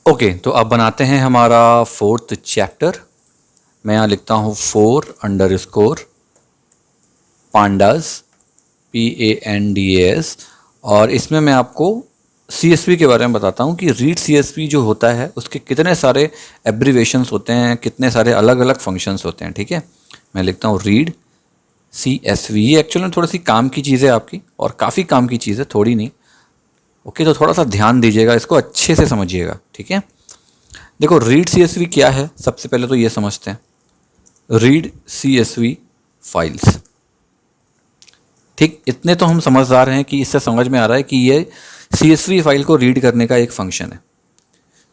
Okay, तो अब बनाते हैं हमारा फोर्थ चैप्टर। मैं यहाँ लिखता हूँ 4_, पांडास, PANDAS। और इसमें मैं आपको CSV के बारे में बताता हूँ कि रीड CSV जो होता है उसके कितने सारे एब्रीवेशंस होते हैं, कितने सारे अलग अलग फंक्शंस होते हैं। ठीक है, मैं लिखता हूँ रीड CSV। ये एक्चुअली में थोड़ी सी काम की चीज़ है आपकी, और काफ़ी काम की चीज़ है, थोड़ी नहीं। ओके, तो थोड़ा सा ध्यान दीजिएगा, इसको अच्छे से समझिएगा। ठीक है, देखो रीड CSV क्या है, सबसे पहले तो ये समझते हैं। रीड CSV फाइल्स, ठीक, इतने तो हम समझदार हैं कि इससे समझ में आ रहा है कि ये CSV फाइल को रीड करने का एक फंक्शन है।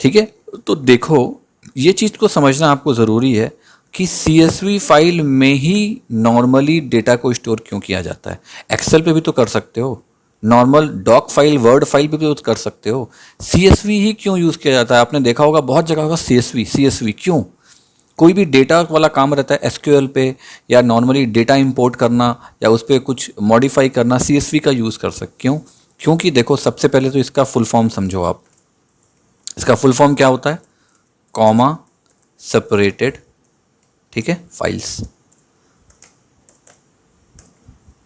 ठीक है, तो देखो ये चीज़ को समझना आपको ज़रूरी है कि CSV फाइल में ही नॉर्मली डेटा को स्टोर क्यों किया जाता है। एक्सेल पे भी तो कर सकते हो, normal doc file, word file पे भी तो कर सकते हो। CSV ही क्यों यूज़ किया जाता है? आपने देखा होगा बहुत जगह होगा CSV क्यों? कोई भी डेटा वाला काम रहता है SQL पे, या नॉर्मली डेटा इंपोर्ट करना या उस पर कुछ मॉडिफाई करना, CSV का यूज़ कर सकते। क्यों? क्योंकि देखो सबसे पहले तो इसका फुल फॉर्म समझो आप। इसका फुल फॉर्म क्या होता है? कॉमा सेपरेटेड, ठीक है, फाइल्स।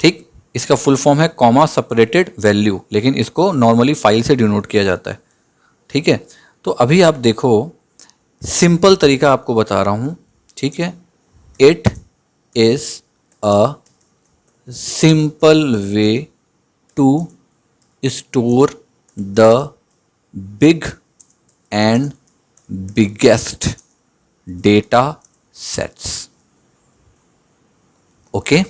ठीक, इसका फुल फॉर्म है कॉमा सेपरेटेड वैल्यू, लेकिन इसको नॉर्मली फाइल से डिनोट किया जाता है। ठीक है, तो अभी आप देखो, सिंपल तरीका आपको बता रहा हूँ। ठीक है, it is a simple way to store the big and biggest data sets. Okay,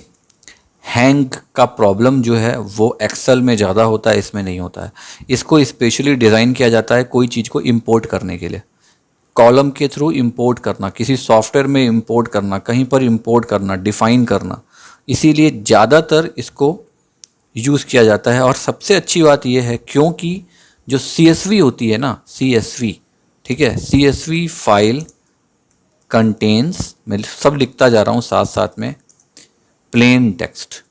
hang का प्रॉब्लम जो है वो एक्सेल में ज़्यादा होता है, इसमें नहीं होता है। इसको स्पेशली डिज़ाइन किया जाता है कोई चीज़ को इंपोर्ट करने के लिए, कॉलम के थ्रू इंपोर्ट करना, किसी सॉफ्टवेयर में इंपोर्ट करना, कहीं पर इंपोर्ट करना, डिफाइन करना, इसीलिए ज़्यादातर इसको यूज़ किया जाता है। और सबसे अच्छी बात यह है क्योंकि जो CSV होती है ना, CSV, ठीक है, CSV फाइल कंटेन्स, मैं सब लिखता जा रहा हूँ साथ साथ में, प्लेन टेक्स्ट,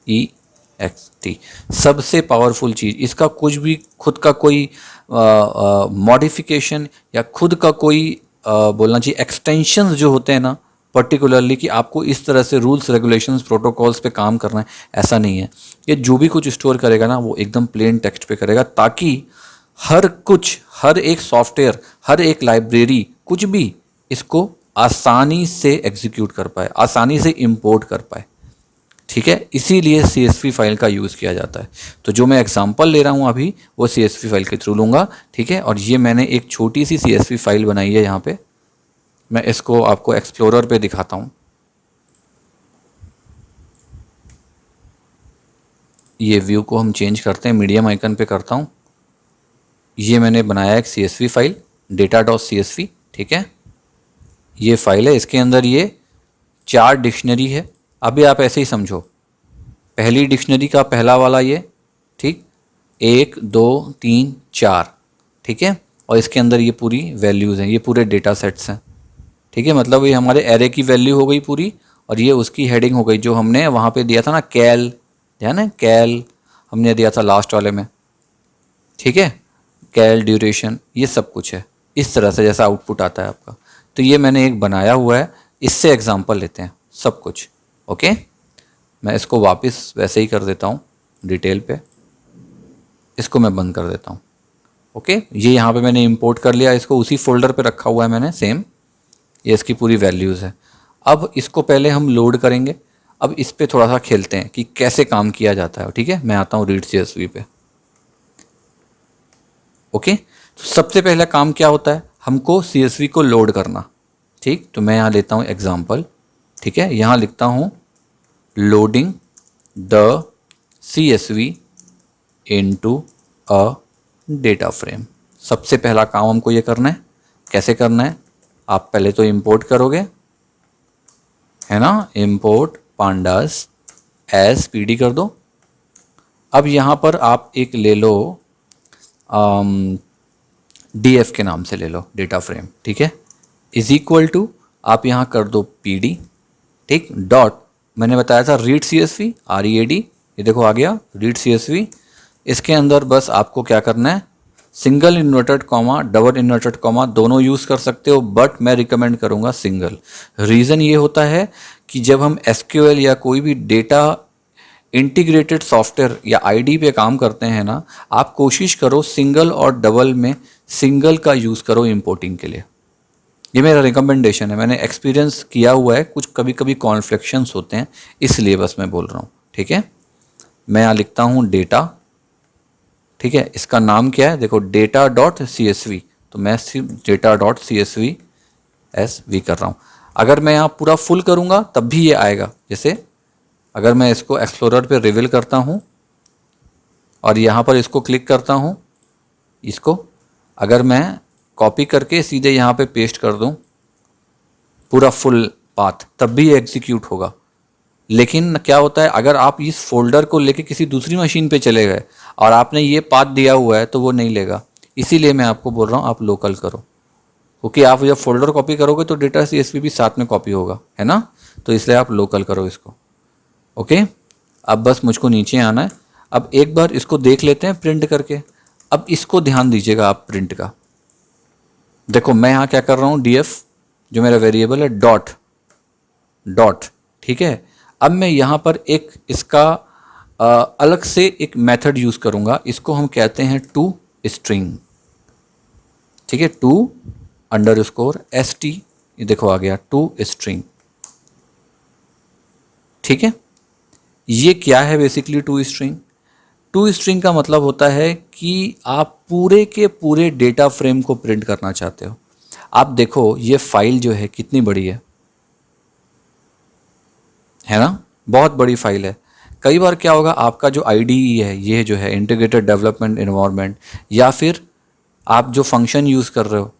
EXT, सबसे पावरफुल चीज़। इसका कुछ भी खुद का कोई मॉडिफिकेशन या खुद का कोई बोलना चाहिए एक्सटेंशंस जो होते हैं ना, पर्टिकुलरली कि आपको इस तरह से रूल्स रेगुलेशंस प्रोटोकॉल्स पे काम करना है, ऐसा नहीं है। ये जो भी कुछ स्टोर करेगा ना वो एकदम प्लेन टेक्स्ट पे करेगा, ताकि हर एक सॉफ्टवेयर, हर एक लाइब्रेरी, कुछ भी इसको आसानी से एग्जीक्यूट कर पाए, आसानी से इंपोर्ट कर पाए। ठीक है, इसीलिए CSV फाइल का यूज़ किया जाता है। तो जो मैं एग्जांपल ले रहा हूँ अभी वो CSV फाइल के थ्रू लूँगा। ठीक है, और ये मैंने एक छोटी सी CSV फाइल बनाई है यहाँ पे, मैं इसको आपको एक्सप्लोरर पे दिखाता हूँ। ये व्यू को हम चेंज करते हैं, मीडियम आइकन पे करता हूँ। ये मैंने बनाया एक CSV फाइल, data.csv। ठीक है, ये फाइल है, इसके अंदर ये 4 डिक्शनरी है। अभी आप ऐसे ही समझो, पहली डिक्शनरी का पहला वाला ये, ठीक, 1 2 3 4, ठीक है, और इसके अंदर ये पूरी वैल्यूज़ हैं, ये पूरे डेटा सेट्स हैं। ठीक है, मतलब ये हमारे एरे की वैल्यू हो गई पूरी, और ये उसकी हेडिंग हो गई जो हमने वहाँ पे दिया था ना, कैल, ध्यान है, कैल हमने दिया था लास्ट वाले में। ठीक है, कैल ड्यूरेशन, ये सब कुछ है इस तरह से जैसा आउटपुट आता है आपका। तो ये मैंने एक बनाया हुआ है, इससे एग्जांपल लेते हैं सब कुछ। ओके, मैं इसको वापस वैसे ही कर देता हूँ डिटेल पे, इसको मैं बंद कर देता हूँ। ओके, ये यहाँ पे मैंने इंपोर्ट कर लिया, इसको उसी फोल्डर पे रखा हुआ है मैंने सेम, ये इसकी पूरी वैल्यूज़ है। अब इसको पहले हम लोड करेंगे, अब इस पे थोड़ा सा खेलते हैं कि कैसे काम किया जाता है। ठीक है, मैं आता हूँ रीड CSV पे। ओके, तो सबसे पहला काम क्या होता है, हमको CSV को लोड करना। ठीक, तो मैं यहाँ लेता हूँ एग्जाम्पल। ठीक है, यहाँ लिखता हूँ loading the CSV into a data frame. सबसे पहला काम हमको ये करना है। कैसे करना है? आप पहले तो इंपोर्ट करोगे, है ना, इंपोर्ट पांडास एज PD कर दो। अब यहाँ पर आप एक ले लो DF के नाम से ले लो, डेटा फ्रेम। ठीक है, इज इक्वल टू, आप यहाँ कर दो PD, ठीक, डॉट, मैंने बताया था रीड CSV, READ, ये देखो आ गया रीड CSV। इसके अंदर बस आपको क्या करना है, single inverted comma, double inverted comma दोनों यूज़ कर सकते हो, बट मैं रिकमेंड करूँगा सिंगल। रीज़न ये होता है कि जब हम एसक्यूएल या कोई भी डेटा इंटीग्रेटेड सॉफ्टवेयर या आईडी पे काम करते हैं ना, आप कोशिश करो सिंगल और डबल में सिंगल का यूज़ करो इंपोर्टिंग के लिए। ये मेरा रिकमेंडेशन है, मैंने एक्सपीरियंस किया हुआ है, कुछ कभी कभी कॉन्फ्लिक्शंस होते हैं, इसलिए बस मैं बोल रहा हूँ। ठीक है, मैं यहाँ लिखता हूँ डेटा। ठीक है, इसका नाम क्या है, देखो data dot C S V, तो मैं सिर्फ data dot C S V कर रहा हूँ। अगर मैं यहाँ पूरा फुल करूँगा तब भी ये आएगा। जैसे अगर मैं इसको एक्सप्लोरर पे रिवील करता हूँ और यहाँ पर इसको क्लिक करता हूँ, इसको अगर मैं कॉपी करके सीधे यहाँ पे पेस्ट कर दूँ पूरा फुल पाथ, तब भी ये एग्जीक्यूट होगा। लेकिन क्या होता है, अगर आप इस फोल्डर को लेके किसी दूसरी मशीन पे चले गए और आपने ये पाथ दिया हुआ है तो वो नहीं लेगा। इसीलिए मैं आपको बोल रहा हूँ आप लोकल करो, क्योंकि आप जब फोल्डर कॉपी करोगे तो डेटा CSV भी साथ में कॉपी होगा, है ना, तो इसलिए आप लोकल करो इसको। ओके, अब बस मुझको नीचे आना है। अब एक बार इसको देख लेते हैं प्रिंट करके। अब इसको ध्यान दीजिएगा आप प्रिंट का। देखो मैं यहाँ क्या कर रहा हूँ, DF जो मेरा वेरिएबल है डॉट डॉट। ठीक है, अब मैं यहाँ पर एक इसका अलग से एक मेथड यूज करूँगा, इसको हम कहते हैं टू स्ट्रिंग। ठीक है, टू अंडरस्कोर ST, ये देखो आ गया टू स्ट्रिंग। ठीक है, ये क्या है basically to string? To string का मतलब होता है कि आप पूरे के पूरे डेटा फ्रेम को प्रिंट करना चाहते हो। आप देखो ये फाइल जो है कितनी बड़ी है ना, बहुत बड़ी फाइल है। कई बार क्या होगा, आपका जो IDE है, ये जो है इंटीग्रेटेड डेवलपमेंट एनवायरनमेंट, या फिर आप जो फंक्शन यूज़ कर रहे हो,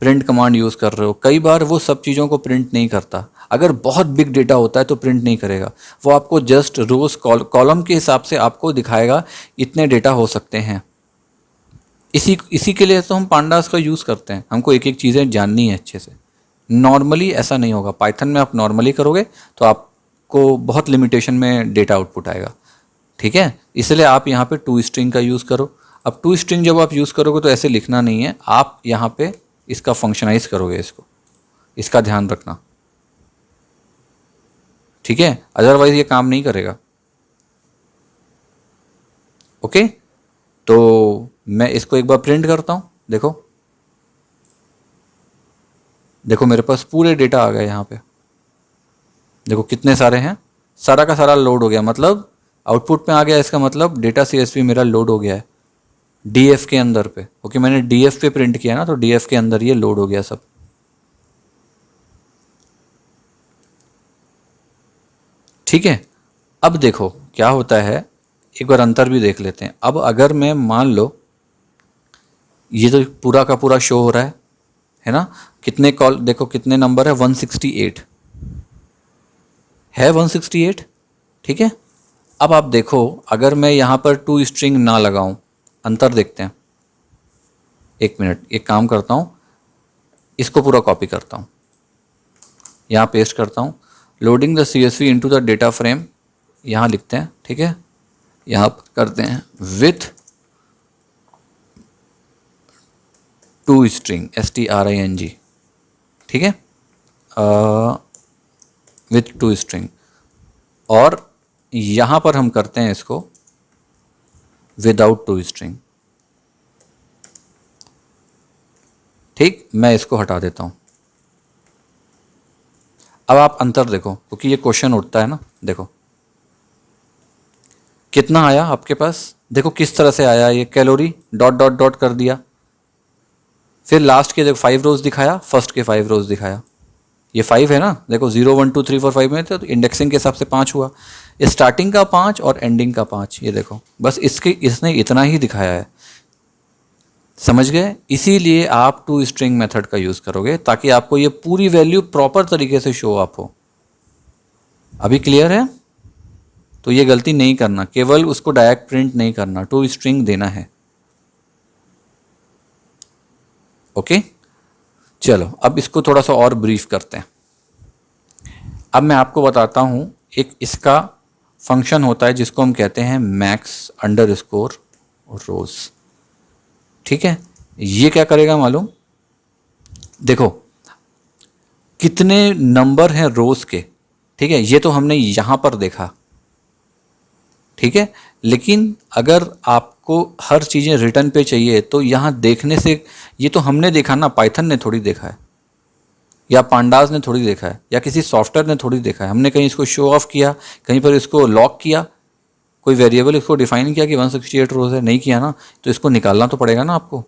प्रिंट कमांड यूज़ कर रहे हो, कई बार वो सब चीज़ों को प्रिंट नहीं करता। अगर बहुत बिग डेटा होता है तो प्रिंट नहीं करेगा, वो आपको जस्ट रोज कॉलम के हिसाब से आपको दिखाएगा इतने डेटा हो सकते हैं। इसी के लिए तो हम पांडास का यूज़ करते हैं, हमको एक एक चीज़ें जाननी है अच्छे से। नॉर्मली ऐसा नहीं होगा, पाइथन में आप नॉर्मली करोगे तो आपको बहुत लिमिटेशन में डेटा आउटपुट आएगा। ठीक है, इसलिए आप यहाँ पे टू स्ट्रिंग का यूज़ करो। अब टू स्ट्रिंग जब आप यूज़ करोगे तो ऐसे लिखना नहीं है, आप यहाँ पे इसका फंक्शनाइज करोगे इसको, इसका ध्यान रखना। ठीक है, अदरवाइज ये काम नहीं करेगा। ओके, तो मैं इसको एक बार प्रिंट करता हूँ। देखो देखो मेरे पास पूरे डेटा आ गए यहाँ पे, देखो कितने सारे हैं, सारा का सारा लोड हो गया, मतलब आउटपुट में आ गया। इसका मतलब डेटा CSV मेरा लोड हो गया है DF के अंदर पे। ओके, मैंने DF पे प्रिंट किया ना, तो DF के अंदर ये लोड हो गया सब। ठीक है, अब देखो क्या होता है, एक बार अंतर भी देख लेते हैं। अब अगर मैं मान लो ये तो पूरा का पूरा शो हो रहा है ना, कितने कॉल देखो, कितने नंबर है, 168 है, 168। ठीक है, अब आप देखो अगर मैं यहाँ पर टू स्ट्रिंग ना लगाऊं, अंतर देखते हैं। एक मिनट, एक काम करता हूँ, इसको पूरा कॉपी करता हूँ, यहाँ पेस्ट करता हूँ, loading the CSV into the data frame, यहाँ लिखते हैं। ठीक है, यहाँ पर करते हैं विथ टू स्ट्रिंग STRING। ठीक है, विथ टू स्ट्रिंग, और यहाँ पर हम करते हैं इसको विदाउट टू स्ट्रिंग। ठीक, मैं इसको हटा देता हूँ। अब आप अंतर देखो, क्योंकि ये क्वेश्चन उठता है ना। देखो कितना आया आपके पास, देखो किस तरह से आया, ये कैलोरी डॉट डॉट डॉट कर दिया, फिर लास्ट के देखो 5 रोज दिखाया, फर्स्ट के 5 रोज दिखाया। ये 5 है ना, देखो 0 1 2 3 4 5 में थे, तो इंडेक्सिंग के हिसाब से 5 हुआ, स्टार्टिंग का 5 और एंडिंग का 5। ये देखो बस इसने इतना ही दिखाया है, समझ गए? इसीलिए आप टू स्ट्रिंग मेथड का यूज़ करोगे ताकि आपको ये पूरी वैल्यू प्रॉपर तरीके से शो अप हो। अभी क्लियर है? तो ये गलती नहीं करना, केवल उसको डायरेक्ट प्रिंट नहीं करना, टू स्ट्रिंग देना है। ओके, चलो अब इसको थोड़ा सा और ब्रीफ करते हैं। अब मैं आपको बताता हूं, एक इसका फंक्शन होता है जिसको हम कहते हैं मैक्स अंडरस्कोर रोज। ठीक है, ये क्या करेगा मालूम, देखो कितने नंबर हैं रोज के, ठीक है, ये तो हमने यहां पर देखा, ठीक है, लेकिन अगर आपको हर चीज़ें रिटर्न पे चाहिए तो यहाँ देखने से, ये तो हमने देखा ना, पाइथन ने थोड़ी देखा है, या पांडास ने थोड़ी देखा है, या किसी सॉफ्टवेयर ने थोड़ी देखा है। हमने कहीं इसको शो ऑफ किया, कहीं पर इसको लॉक किया, कोई वेरिएबल इसको डिफाइन किया कि 168 रोज है, नहीं किया ना, तो इसको निकालना तो पड़ेगा ना आपको।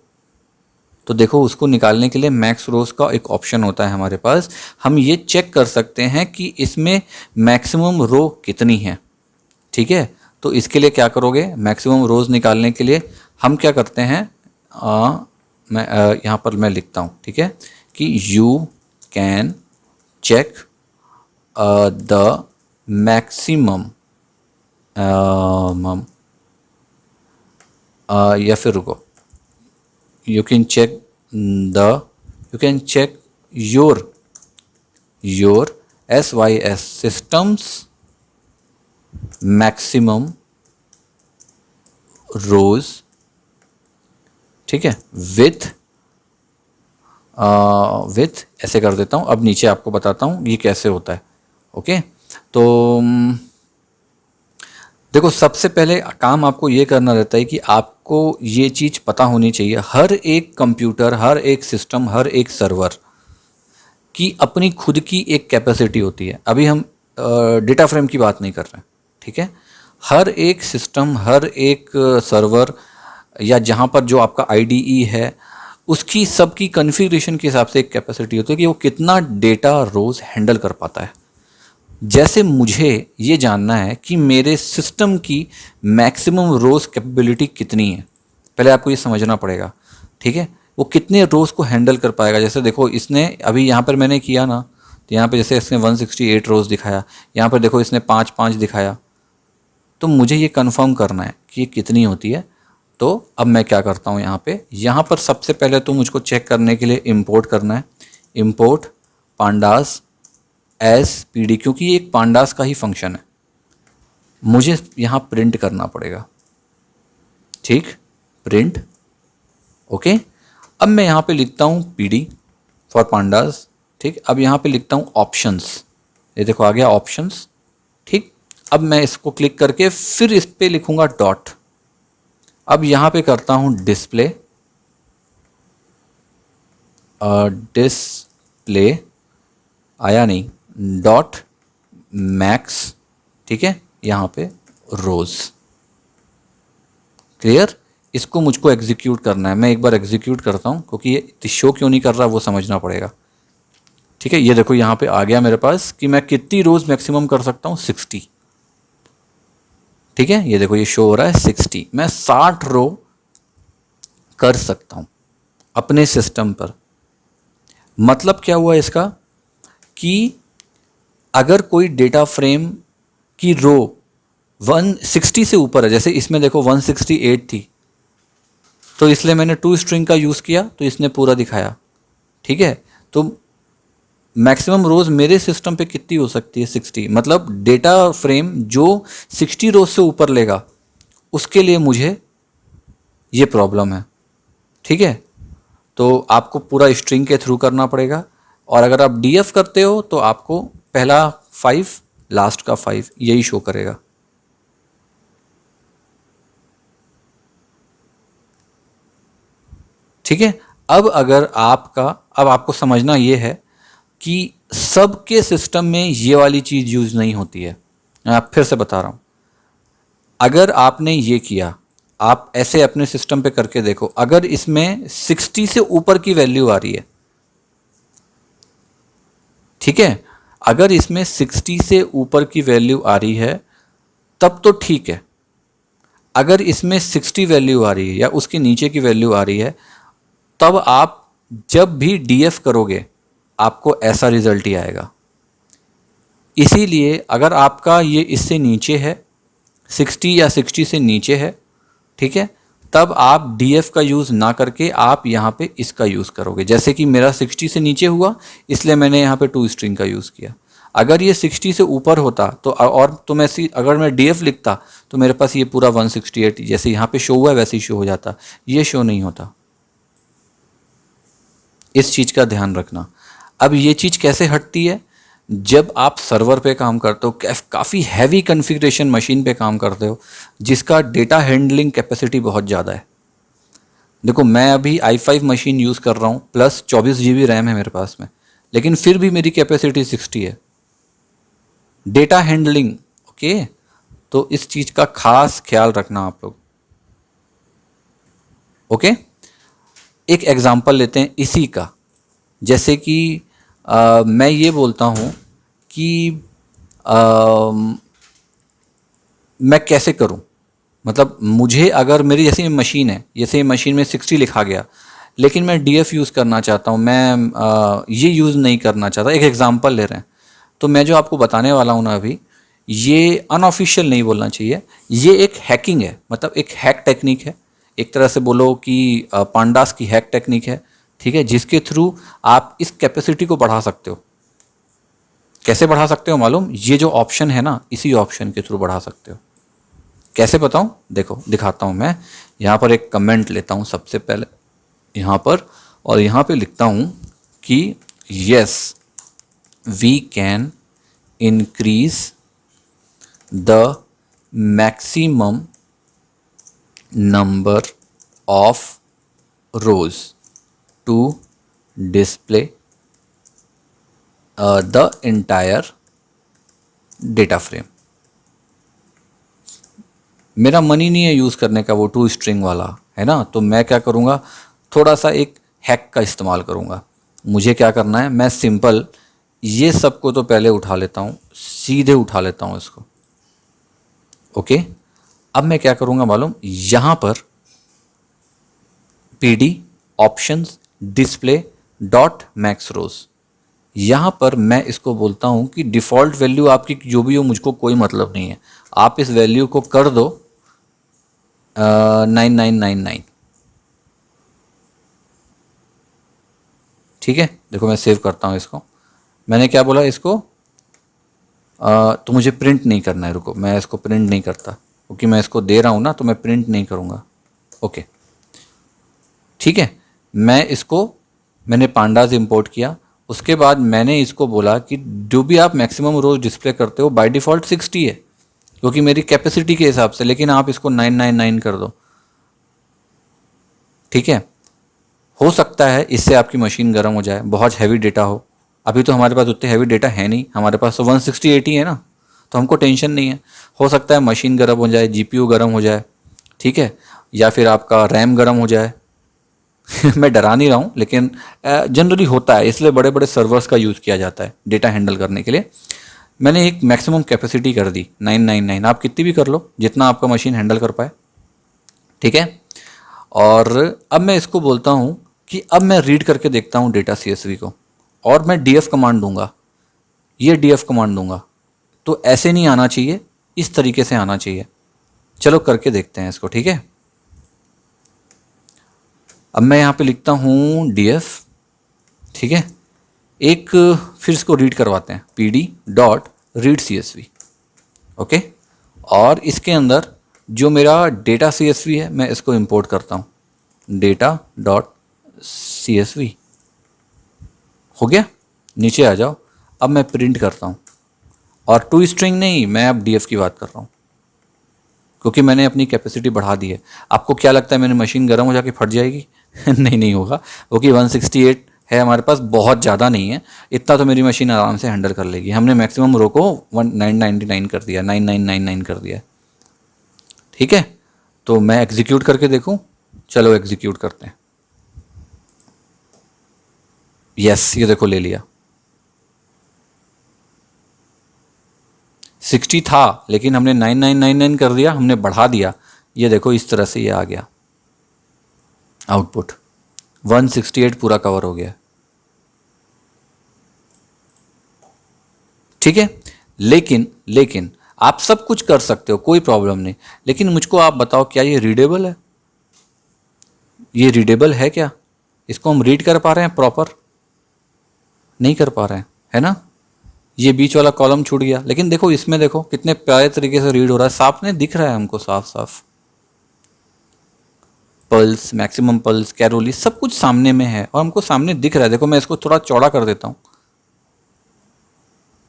तो देखो उसको निकालने के लिए मैक्स रोज का एक ऑप्शन होता है हमारे पास, हम ये चेक कर सकते हैं कि इसमें मैक्सिमम रो कितनी है, ठीक है। तो इसके लिए क्या करोगे, मैक्सिमम रोज निकालने के लिए हम क्या करते हैं, मैं यहाँ पर मैं लिखता हूँ, ठीक है, कि you can check the maximum, या फिर रुको, you can check your SYS systems maximum rows, ठीक है, विथ ऐसे कर देता हूँ। अब नीचे आपको बताता हूँ ये कैसे होता है, ओके। तो देखो सबसे पहले काम आपको ये करना रहता है कि आपको ये चीज़ पता होनी चाहिए, हर एक कंप्यूटर, हर एक सिस्टम, हर एक सर्वर की अपनी खुद की एक कैपेसिटी होती है। अभी हम डेटा फ्रेम की बात नहीं कर रहे हैं, ठीक है। हर एक सिस्टम, हर एक सर्वर, या जहाँ पर जो आपका IDE है, उसकी सबकी कॉन्फ़िगरेशन के हिसाब से एक कैपेसिटी होती है कि वो कितना डेटा रोज़ हैंडल कर पाता है। जैसे मुझे ये जानना है कि मेरे सिस्टम की मैक्सिमम रोज़ कैपेबिलिटी कितनी है, पहले आपको ये समझना पड़ेगा, ठीक है, वो कितने रोज़ को हैंडल कर पाएगा। जैसे देखो इसने अभी यहाँ पर मैंने किया ना, तो यहाँ पे जैसे इसने 168 रोज़ दिखाया, यहाँ पर देखो इसने 5 दिखाया, तो मुझे ये कंफर्म करना है कि ये कितनी होती है। तो अब मैं क्या करता हूँ, यहाँ पर सबसे पहले तो मुझको चेक करने के लिए इंपोर्ट करना है, इंपोर्ट पांडास एज PD, क्योंकि ये एक पांडास का ही फंक्शन है, मुझे यहाँ प्रिंट करना पड़ेगा, ठीक, प्रिंट, ओके। अब मैं यहाँ पे लिखता हूँ PD फॉर पांडास, ठीक। अब यहाँ पे लिखता हूँ ऑप्शंस, ये देखो आ गया ऑप्शंस, ठीक। अब मैं इसको क्लिक करके फिर इस पे लिखूंगा डॉट। अब यहाँ पे करता हूँ डिस्प्ले, डिस्प्ले आया नहीं, डॉट मैक्स, ठीक है, यहाँ पे रोज, क्लियर। इसको मुझको एग्जीक्यूट करना है, मैं एक बार एग्जीक्यूट करता हूँ, क्योंकि ये शो क्यों नहीं कर रहा वो समझना पड़ेगा, ठीक है। ये देखो यहाँ पे आ गया मेरे पास कि मैं कितनी रोज मैक्सिमम कर सकता हूँ, 60, ठीक है। ये देखो ये शो हो रहा है 60, मैं 60 रो कर सकता हूँ अपने सिस्टम पर। मतलब क्या हुआ इसका, कि अगर कोई डेटा फ्रेम की रो 160 से ऊपर है, जैसे इसमें देखो 168 थी, तो इसलिए मैंने टू स्ट्रिंग का यूज़ किया, तो इसने पूरा दिखाया, ठीक है। तो मैक्सिमम रोज मेरे सिस्टम पे कितनी हो सकती है, 60। मतलब डेटा फ्रेम जो 60 रोज से ऊपर लेगा उसके लिए मुझे ये प्रॉब्लम है, ठीक है। तो आपको पूरा स्ट्रिंग के थ्रू करना पड़ेगा, और अगर आप DF करते हो तो आपको पहला 5 लास्ट का 5 यही शो करेगा, ठीक है। अब अगर अब आपको समझना ये है कि सबके सिस्टम में ये वाली चीज़ यूज़ नहीं होती है। मैं आप फिर से बता रहा हूँ, अगर आपने ये किया, आप ऐसे अपने सिस्टम पे करके देखो, अगर इसमें 60 से ऊपर की वैल्यू आ रही है, ठीक है, अगर इसमें 60 से ऊपर की वैल्यू आ रही है तब तो ठीक है। अगर इसमें 60 वैल्यू आ रही है या उसके नीचे की वैल्यू आ रही है, तब आप जब भी DF करोगे आपको ऐसा रिजल्ट ही आएगा। इसीलिए अगर आपका ये इससे नीचे है, 60 या 60 से नीचे है, ठीक है, तब आप DF का यूज़ ना करके आप यहाँ पे इसका यूज़ करोगे। जैसे कि मेरा 60 से नीचे हुआ, इसलिए मैंने यहाँ पे टू स्ट्रिंग का यूज़ किया। अगर ये 60 से ऊपर होता तो अगर मैं DF लिखता तो मेरे पास ये पूरा 168 जैसे यहाँ पे शो हुआ है वैसे ही शो हो जाता, ये शो नहीं होता, इस चीज़ का ध्यान रखना। अब ये चीज़ कैसे हटती है, जब आप सर्वर पे काम करते हो, काफ़ी हैवी कॉन्फ़िगरेशन मशीन पे काम करते हो जिसका डेटा हैंडलिंग कैपेसिटी बहुत ज़्यादा है। देखो मैं अभी i5 मशीन यूज़ कर रहा हूँ, प्लस 24 GB रैम है मेरे पास में, लेकिन फिर भी मेरी कैपेसिटी 60 है। डेटा हैंडलिंग, ओके, तो इस चीज़ का खास ख्याल रखना आप लोग। ओके, एक एग्जांपल लेते हैं इसी का। जैसे कि मैं ये बोलता हूँ कि मैं कैसे करूँ, मतलब मुझे अगर मेरी जैसे मशीन है, जैसे मशीन में 60 लिखा गया, लेकिन मैं डीएफ यूज़ करना चाहता हूँ, मैं ये यूज़ नहीं करना चाहता, एक एग्जांपल ले रहे हैं, तो मैं जो आपको बताने वाला हूँ ना अभी, ये अनऑफिशियल नहीं बोलना चाहिए, ये एक हैकिंग है, मतलब एक हैक टेक्निक है, एक तरह से बोलो कि पांडास की हैक टेक्निक है, ठीक है, जिसके थ्रू आप इस कैपेसिटी को बढ़ा सकते हो। कैसे बढ़ा सकते हो मालूम, ये जो ऑप्शन है ना, इसी ऑप्शन के थ्रू बढ़ा सकते हो। कैसे बताऊं, देखो दिखाता हूं मैं। यहाँ पर एक कमेंट लेता हूं सबसे पहले यहाँ पर, और यहाँ पे लिखता हूं कि yes we can increase the maximum number of rows to display the entire data frame. मेरा मन ही नहीं है यूज़ करने का वो टू स्ट्रिंग वाला, है ना, तो मैं क्या करूँगा, थोड़ा सा एक हैक का इस्तेमाल करूँगा। मुझे क्या करना है, मैं सिंपल ये सब को तो पहले उठा लेता हूँ, सीधे उठा लेता हूँ इसको। ओके, अब मैं क्या करूँगा मालूम, यहाँ पर PD options display dot max rows, यहाँ पर मैं इसको बोलता हूँ कि डिफ़ॉल्ट वैल्यू आपकी जो भी हो मुझको कोई मतलब नहीं है, आप इस वैल्यू को कर दो 9999। ठीक है, देखो मैं सेव करता हूँ इसको। मैंने क्या बोला इसको, तो मुझे प्रिंट नहीं करना है, रुको मैं इसको प्रिंट नहीं करता क्योंकि मैं इसको दे रहा हूँ ना, तो मैं प्रिंट नहीं करूँगा। ओके ठीक है, मैंने पांडास इंपोर्ट किया, उसके बाद मैंने इसको बोला कि जो भी आप मैक्सिमम रोज डिस्प्ले करते हो बाय डिफ़ॉल्ट 60 है क्योंकि मेरी कैपेसिटी के हिसाब से, लेकिन आप इसको 999 कर दो। ठीक है, हो सकता है इससे आपकी मशीन गर्म हो जाए, बहुत हैवी डेटा हो। अभी तो हमारे पास उतने हैवी डेटा है नहीं, हमारे पास तो 168 ही है ना, तो हमको टेंशन नहीं है। हो सकता है मशीन गर्म हो जाए, जीपीयू गर्म हो जाए, ठीक है, या फिर आपका रैम गर्म हो जाए। मैं डरा नहीं रहा हूँ, लेकिन जनरली होता है, इसलिए बड़े बड़े सर्वर्स का यूज़ किया जाता है डेटा हैंडल करने के लिए। मैंने एक मैक्सिमम कैपेसिटी कर दी 999, आप कितनी भी कर लो जितना आपका मशीन हैंडल कर पाए। ठीक है, और अब मैं इसको बोलता हूँ कि अब मैं रीड करके देखता हूँ डेटा CSV को, और मैं DF कमांड दूंगा, ये DF कमांड दूंगा। तो ऐसे नहीं आना चाहिए, इस तरीके से आना चाहिए। चलो करके देखते हैं इसको। ठीक है, अब मैं यहाँ पे लिखता हूँ DF। ठीक है, एक फिर इसको रीड करवाते हैं, PD dot read CSV। Okay, और इसके अंदर जो मेरा डेटा CSV है मैं इसको इंपोर्ट करता हूँ, डेटा डॉट CSV। हो गया, नीचे आ जाओ। अब मैं प्रिंट करता हूँ, और टू स्ट्रिंग नहीं, मैं अब DF की बात कर रहा हूँ क्योंकि मैंने अपनी कैपेसिटी बढ़ा दी है। आपको क्या लगता है मेरी मशीन गर्म हो जाके फट जाएगी? नहीं नहीं होगा, क्योंकि 168 है हमारे पास, बहुत ज़्यादा नहीं है, इतना तो मेरी मशीन आराम से हैंडल कर लेगी। हमने मैक्सिमम रो को 1999 कर दिया, 9999 कर दिया। ठीक है, तो मैं एग्जीक्यूट करके देखूं, चलो एग्जीक्यूट करते हैं। यस, ये देखो ले लिया। 60 था लेकिन हमने 9999 कर दिया, हमने बढ़ा दिया। ये देखो इस तरह से ये आ गया आउटपुट, 168 पूरा कवर हो गया। ठीक है, लेकिन आप सब कुछ कर सकते हो, कोई प्रॉब्लम नहीं, लेकिन मुझको आप बताओ क्या ये रीडेबल है? ये रीडेबल है क्या? इसको हम रीड कर पा रहे हैं प्रॉपर? नहीं कर पा रहे हैं, है ना। ये बीच वाला कॉलम छूट गया, लेकिन देखो इसमें देखो कितने प्यारे तरीके से रीड हो रहा है, साफ नहीं दिख रहा है हमको, साफ साफ पल्स, मैक्सिमम पल्स, कैरोली, सब कुछ सामने में है और हमको सामने दिख रहा है। देखो मैं इसको थोड़ा चौड़ा कर देता हूँ,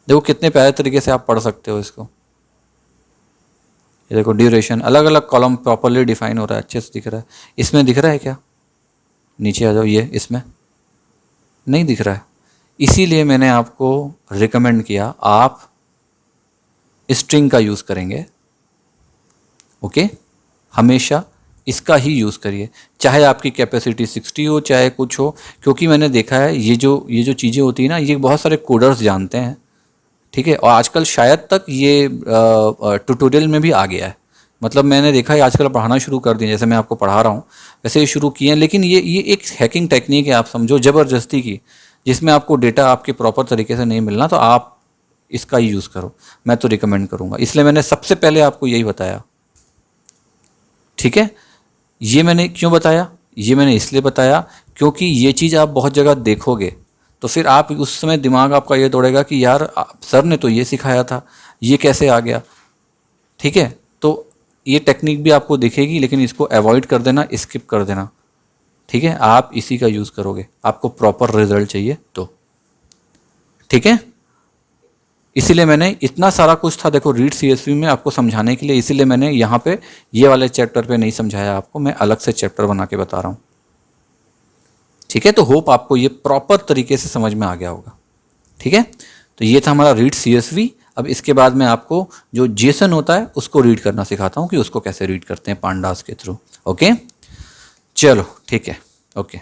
देखो कितने प्यारे तरीके से आप पढ़ सकते हो इसको। ये देखो ड्यूरेशन, अलग अलग कॉलम प्रॉपरली डिफाइन हो रहा है, अच्छे से दिख रहा है। इसमें दिख रहा है क्या? नीचे आ जाओ, ये इसमें नहीं दिख रहा है, इसीलिए मैंने आपको रिकमेंड किया आप स्ट्रिंग का यूज़ करेंगे। ओके, हमेशा इसका ही यूज़ करिए, चाहे आपकी कैपेसिटी 60 हो चाहे कुछ हो, क्योंकि मैंने देखा है ये जो चीज़ें होती है ना, ये बहुत सारे कोडर्स जानते हैं, ठीक है। और आजकल शायद तक ये ट्यूटोरियल में भी आ गया है, मतलब मैंने देखा है आजकल पढ़ाना शुरू कर दिए, जैसे मैं आपको पढ़ा रहा हूँ वैसे ये शुरू किए हैं। लेकिन ये एक हैकिंग टेक्निक है, आप समझो, ज़बरदस्ती की, जिसमें आपको डेटा आपके प्रॉपर तरीके से नहीं मिलना, तो आप इसका ही यूज़ करो, मैं तो रिकमेंड करूँगा। इसलिए मैंने सबसे पहले आपको यही बताया, ठीक है। ये मैंने क्यों बताया? ये मैंने इसलिए बताया क्योंकि ये चीज़ आप बहुत जगह देखोगे तो फिर आप उस समय दिमाग आपका ये दौड़ेगा कि यार सर ने तो ये सिखाया था, ये कैसे आ गया, ठीक है। तो ये टेक्निक भी आपको दिखेगी, लेकिन इसको अवॉइड कर देना, स्किप कर देना, ठीक है। आप इसी का यूज़ करोगे, आपको प्रॉपर रिजल्ट चाहिए तो, ठीक है। इसीलिए मैंने इतना सारा कुछ था, देखो रीड सीएसवी में आपको समझाने के लिए, इसीलिए मैंने यहाँ पे ये वाले चैप्टर पे नहीं समझाया आपको, मैं अलग से चैप्टर बना के बता रहा हूँ, ठीक है। तो होप आपको ये प्रॉपर तरीके से समझ में आ गया होगा, ठीक है। तो ये था हमारा रीड सीएसवी। अब इसके बाद मैं आपको जो जेसन होता है उसको रीड करना सिखाता हूँ कि उसको कैसे रीड करते हैं पांडास के थ्रू। ओके, चलो ठीक है, ओके।